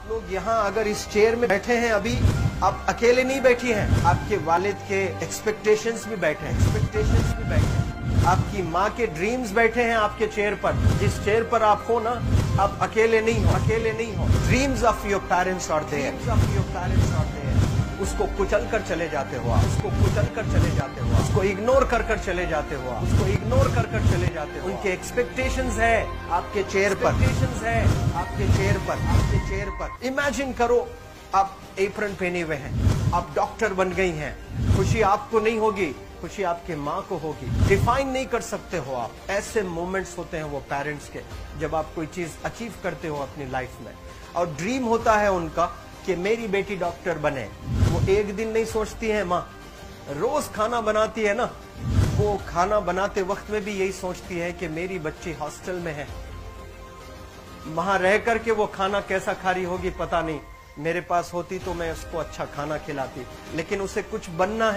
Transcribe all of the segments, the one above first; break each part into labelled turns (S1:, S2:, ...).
S1: लोग यहाँ अगर इस चेयर में बैठे हैं अभी, आप अकेले नहीं बैठी हैं, आपके वालिद के एक्सपेक्टेशंस भी बैठे हैं, आपकी माँ के ड्रीम्स बैठे हैं आपके चेयर पर। जिस चेयर पर आप हो ना, आप अकेले नहीं हो। Dreams of your parents are there. उसको कुचल कर चले जाते हो आप, उसको इग्नोर कर चले जाते हो उनके एक्सपेक्टेशंस है आपके चेयर पर। इमेजिन करो आप एप्रन पहने हुए हैं, आप डॉक्टर बन गई हैं। खुशी आपको नहीं होगी, खुशी आपके माँ को होगी। डिफाइन नहीं कर सकते हो आप। ऐसे मोमेंट्स होते हैं वो पेरेंट्स के, जब आप कोई चीज अचीव करते हो अपनी लाइफ में, और ड्रीम होता है उनका कि मेरी बेटी डॉक्टर बने। वो एक दिन नहीं सोचती है माँ, रोज खाना बनाती है ना, वो खाना बनाते वक्त में भी यही सोचती है कि मेरी बच्ची हॉस्टल में है, वहां रह करके वो खाना कैसा खा रही होगी पता नहीं। मेरे पास होती तो मैं उसको अच्छा खाना खिलाती, लेकिन उसे कुछ बनना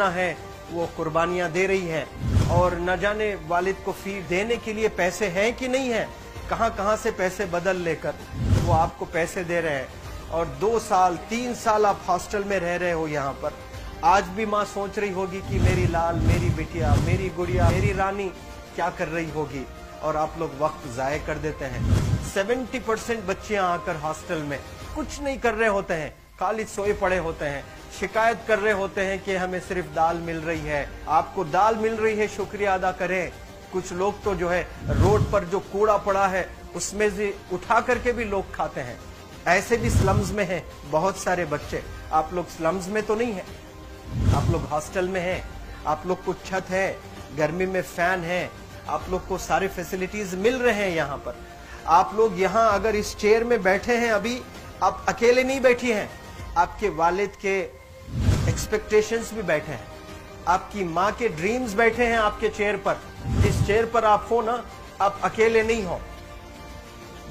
S1: है, वो कुर्बानियां दे रही है। और न जाने वालिद को फीस देने के लिए पैसे हैं कि नहीं है, कहां से पैसे बदल लेकर वो आपको पैसे दे रहे हैं। और 2 साल 3 साल आप हॉस्टल में रह रहे हो यहाँ पर। आज भी माँ सोच रही होगी कि मेरी लाल, मेरी बिटिया, मेरी गुड़िया, मेरी रानी क्या कर रही होगी, और आप लोग वक्त जाये कर देते हैं। 70% बच्चियां आकर हॉस्टल में कुछ नहीं कर रहे होते हैं, खाली सोए पड़े होते हैं, शिकायत कर रहे होते हैं कि हमें सिर्फ दाल मिल रही है। आपको दाल मिल रही है, शुक्रिया अदा करें। कुछ लोग तो जो है रोड पर जो कूड़ा पड़ा है उसमें से उठा करके भी लोग खाते हैं। ऐसे भी स्लम्स में हैं बहुत सारे बच्चे। आप लोग स्लम्स में तो नहीं है, आप लोग हॉस्टल में हैं, आप लोग को छत है, गर्मी में फैन है, आप लोग को सारे फैसिलिटीज मिल रहे हैं यहाँ पर। आप लोग यहाँ अगर इस चेयर में बैठे हैं अभी, आप अकेले नहीं बैठी हैं, आपके वालिद के एक्सपेक्टेशंस भी बैठे हैं, आपकी माँ के ड्रीम्स बैठे हैं आपके चेयर पर। जिस चेयर पर आप हो ना, आप अकेले नहीं हो।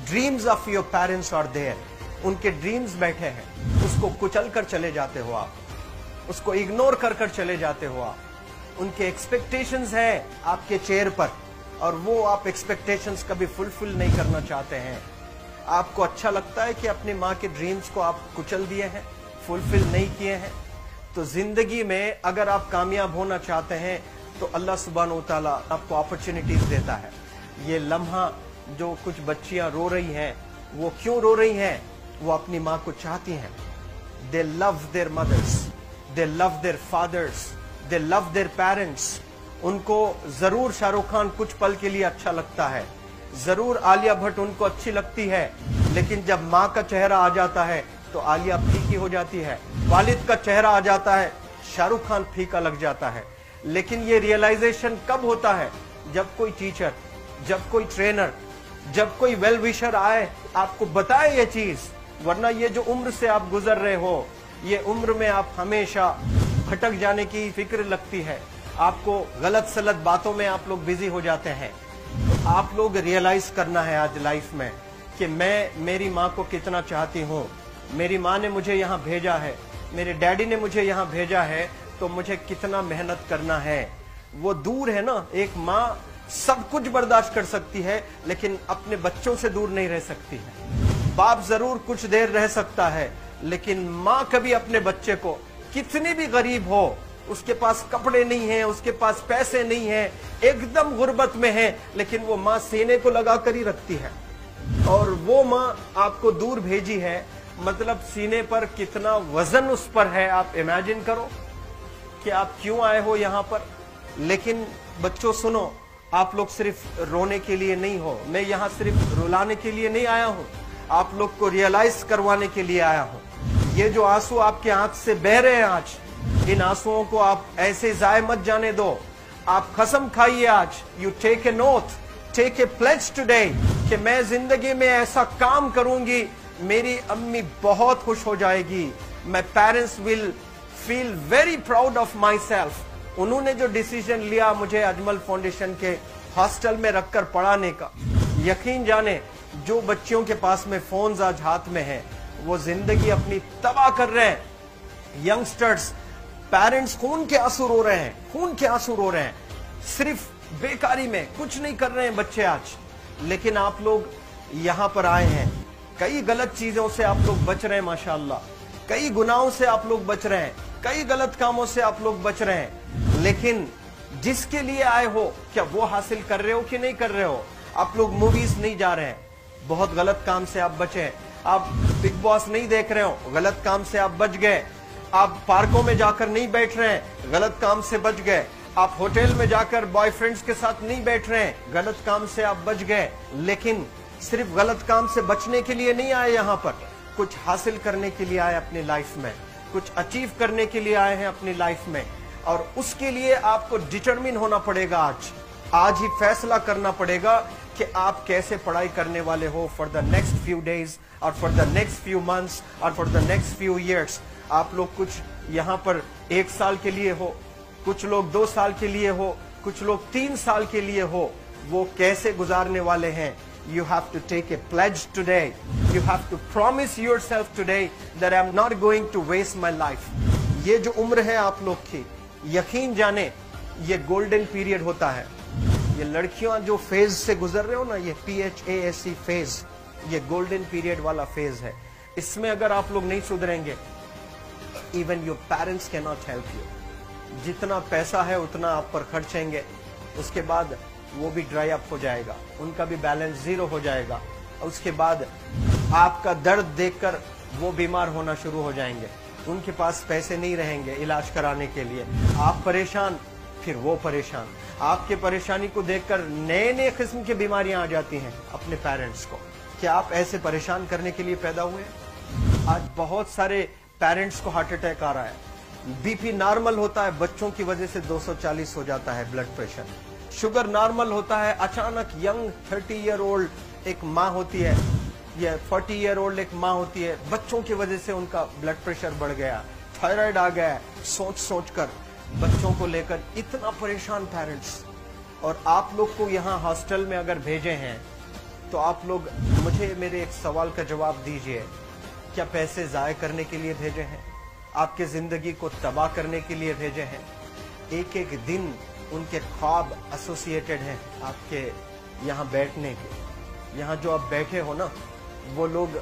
S1: Dreams of your parents are there. उनके ड्रीम्स बैठे हैं, उसको कुचल कर चले जाते हो आप, उसको इग्नोर कर चले जाते हो आप। उनके एक्सपेक्टेशंस है आपके चेयर पर, और वो आप एक्सपेक्टेशंस कभी फुलफिल नहीं करना चाहते हैं। आपको अच्छा लगता है कि अपनी माँ के ड्रीम्स को आप कुचल दिए हैं, फुलफिल नहीं किए हैं। तो जिंदगी में अगर आप कामयाब होना चाहते हैं तो अल्लाह सुब्हानहू व तआला आपको अपॉर्चुनिटीज देता है। ये लम्हा जो कुछ बच्चियां रो रही हैं, वो क्यों रो रही हैं? वो अपनी माँ को चाहती हैं। They love their mothers, they love their fathers, they love their parents. उनको जरूर शाहरुख खान कुछ पल के लिए अच्छा लगता है, जरूर आलिया भट्ट उनको अच्छी लगती है, लेकिन जब माँ का चेहरा आ जाता है तो आलिया फीकी हो जाती है। वालिद का चेहरा आ जाता है, शाहरुख खान फीका लग जाता है। लेकिन ये रियलाइजेशन कब होता है? जब कोई टीचर, जब कोई ट्रेनर, जब कोई वेल विशर आए, आपको बताए ये चीज। वरना ये जो उम्र से आप गुजर रहे हो, ये उम्र में आप हमेशा भटक जाने की फिक्र लगती है, आपको गलत सलत बातों में आप लोग बिजी हो जाते हैं। तो आप लोग रियलाइज करना है आज लाइफ में कि मैं मेरी माँ को कितना चाहती हूँ। मेरी माँ ने मुझे यहाँ भेजा है, मेरे डैडी ने मुझे यहाँ भेजा है, तो मुझे कितना मेहनत करना है। वो दूर है ना, एक माँ सब कुछ बर्दाश्त कर सकती है, लेकिन अपने बच्चों से दूर नहीं रह सकती है। बाप जरूर कुछ देर रह सकता है, लेकिन माँ कभी अपने बच्चे को, कितनी भी गरीब हो, उसके पास कपड़े नहीं है, उसके पास पैसे नहीं है, एकदम गुर्बत में है, लेकिन वो माँ सीने को लगा कर ही रखती है। और वो माँ आपको दूर भेजी है, मतलब सीने पर कितना वजन उस पर है। आप इमेजिन करो कि आप क्यों आए हो यहाँ पर। लेकिन बच्चों सुनो, आप लोग सिर्फ रोने के लिए नहीं हो, मैं यहाँ सिर्फ रुलाने के लिए नहीं आया हूँ, आप लोग को रियलाइज करवाने के लिए आया हूँ। ये जो आंसू आपके आंख से बह रहे हैं आज, इन आंसुओं को आप ऐसे जाए मत जाने दो। आप कसम खाइए आज, you take a note, take a pledge today, कि मैं जिंदगी में ऐसा काम करूंगी, मेरी अम्मी बहुत खुश हो जाएगी। My parents will feel very proud of my self. उन्होंने जो डिसीजन लिया मुझे अजमल फाउंडेशन के हॉस्टल में रखकर पढ़ाने का, यकीन जाने जो बच्चियों के पास में फोन्स आज हाथ में हैं, वो जिंदगी अपनी तबाह कर रहे हैं। यंगस्टर्स, पेरेंट्स खून के आंसू रो रहे हैं, खून के आंसू रो रहे हैं, सिर्फ बेकारी में कुछ नहीं कर रहे हैं बच्चे आज। लेकिन आप लोग यहाँ पर आए हैं, कई गलत चीजों से आप लोग बच रहे हैं माशाअल्लाह, कई गुनाहों से आप लोग बच रहे हैं, कई गलत कामों से आप लोग बच रहे हैं, लेकिन जिसके लिए आए हो क्या वो हासिल कर रहे हो कि नहीं कर रहे हो? आप लोग मूवीज नहीं जा रहे हैं, बहुत गलत काम से आप बचे हैं। आप बिग बॉस नहीं देख रहे हो, गलत काम से आप बच गए। आप पार्कों में जाकर नहीं बैठ रहे हैं, गलत काम से बच गए। आप होटल में जाकर बॉयफ्रेंड्स के साथ नहीं बैठ रहे हैं, गलत काम से आप बच गए। लेकिन सिर्फ गलत काम से बचने के लिए नहीं आए यहाँ पर, कुछ हासिल करने के लिए आए अपनी लाइफ में, कुछ अचीव करने के लिए आए हैं अपनी लाइफ में। और उसके लिए आपको डिटरमिन होना पड़ेगा। आज ही फैसला करना पड़ेगा कि आप कैसे पढ़ाई करने वाले हो for the next few days और for the next few months और for the next few years. आप लोग कुछ यहाँ पर 1 साल के लिए हो, कुछ लोग 2 साल के लिए हो, कुछ लोग 3 साल के लिए हो। वो कैसे गुजारने वाले हैं? You have to take a pledge today. You have to promise yourself today that I'm not going to waste my life. ये जो उम्र है आप लोग की, यकीन जाने ये गोल्डन पीरियड होता है। ये लड़कियां जो फेज से गुजर रहे हो ना, ये PHASE फेज, ये गोल्डन पीरियड वाला फेज है। इसमें अगर आप लोग नहीं सुधरेंगे, even your parents can not help you. जितना पैसा है उतना आप पर खर्चेंगे, उसके बाद वो भी ड्राई अप हो जाएगा, उनका भी बैलेंस जीरो हो जाएगा। उसके बाद आपका दर्द देखकर वो बीमार होना शुरू हो जाएंगे, उनके पास पैसे नहीं रहेंगे इलाज कराने के लिए। आप परेशान, फिर वो परेशान। आपके परेशानी को देखकर नए नए किस्म की बीमारियां आ जाती हैं अपने पेरेंट्स को। क्या आप ऐसे परेशान करने के लिए पैदा हुए? आज बहुत सारे पेरेंट्स को हार्ट अटैक आ रहा है। बीपी नॉर्मल होता है, बच्चों की वजह से 240 हो जाता है ब्लड प्रेशर। शुगर नॉर्मल होता है, अचानक यंग 30 ईयर ओल्ड एक माँ होती है या 40 ईयर ओल्ड एक माँ होती है, बच्चों की वजह से उनका ब्लड प्रेशर बढ़ गया, थायराइड आ गया। सोच सोच कर बच्चों को लेकर इतना परेशान पेरेंट्स। और आप लोग को यहाँ हॉस्टल में अगर भेजे हैं तो आप लोग मुझे मेरे एक सवाल का जवाब दीजिए, क्या पैसे जाया करने के लिए भेजे हैं? आपके जिंदगी को तबाह करने के लिए भेजे हैं? एक एक दिन उनके ख्वाब एसोसिएटेड हैं आपके यहाँ बैठने के। यहाँ जो आप बैठे हो ना, वो लोग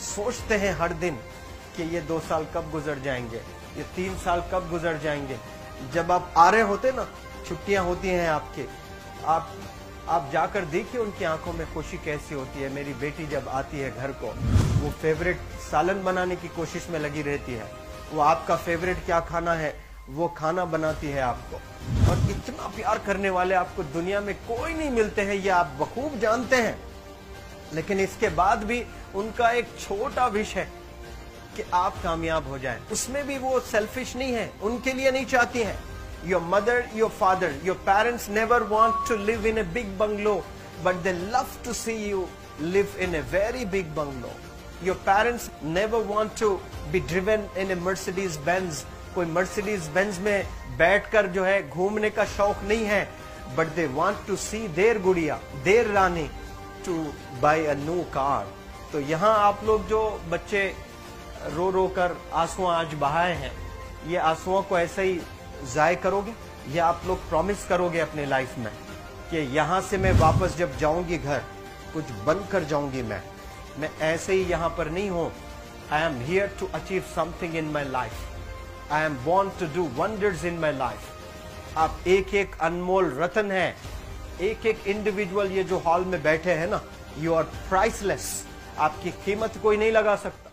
S1: सोचते हैं हर दिन कि ये 2 साल कब गुजर जाएंगे, ये 3 साल कब गुजर जाएंगे। जब आप आ रहे होते ना, छुट्टियां होती हैं आपके, आप जाकर देखिए उनकी आंखों में खुशी कैसी होती है। मेरी बेटी जब आती है घर को, वो फेवरेट सालन बनाने की कोशिश में लगी रहती है। वो आपका फेवरेट क्या खाना है वो खाना बनाती है आपको। और इतना प्यार करने वाले आपको दुनिया में कोई नहीं मिलते हैं, ये आप बखूब जानते हैं। लेकिन इसके बाद भी उनका एक छोटा विश है कि आप कामयाब हो जाएं। उसमें भी वो सेल्फिश नहीं है, उनके लिए नहीं चाहती हैं। Your mother, your father, your parents never want to live in a big bungalow, but they love to see you live in a very big bungalow. Your parents never want to be driven in a Mercedes Benz. कोई Mercedes Benz में बैठकर जो है घूमने का शौक नहीं है, but they want to see their गुड़िया, their Rani to buy a new car. तो यहाँ आप लोग जो बच्चे रो रो कर आंसू आज बहाए हैं, ये आंसुओं को ऐसे ही जाय करोगे या आप लोग प्रॉमिस करोगे अपने लाइफ में कि यहाँ से मैं वापस जब जाऊंगी घर, कुछ बनकर जाऊंगी। मैं ऐसे ही यहाँ पर नहीं हूँ। I am here to achieve something in my life. I am born to do wonders in my life. आप एक एक अनमोल रतन है, एक एक इंडिविजुअल ये जो हॉल में बैठे हैं ना, यू आर प्राइसलेस। आपकी कीमत कोई नहीं लगा सकता।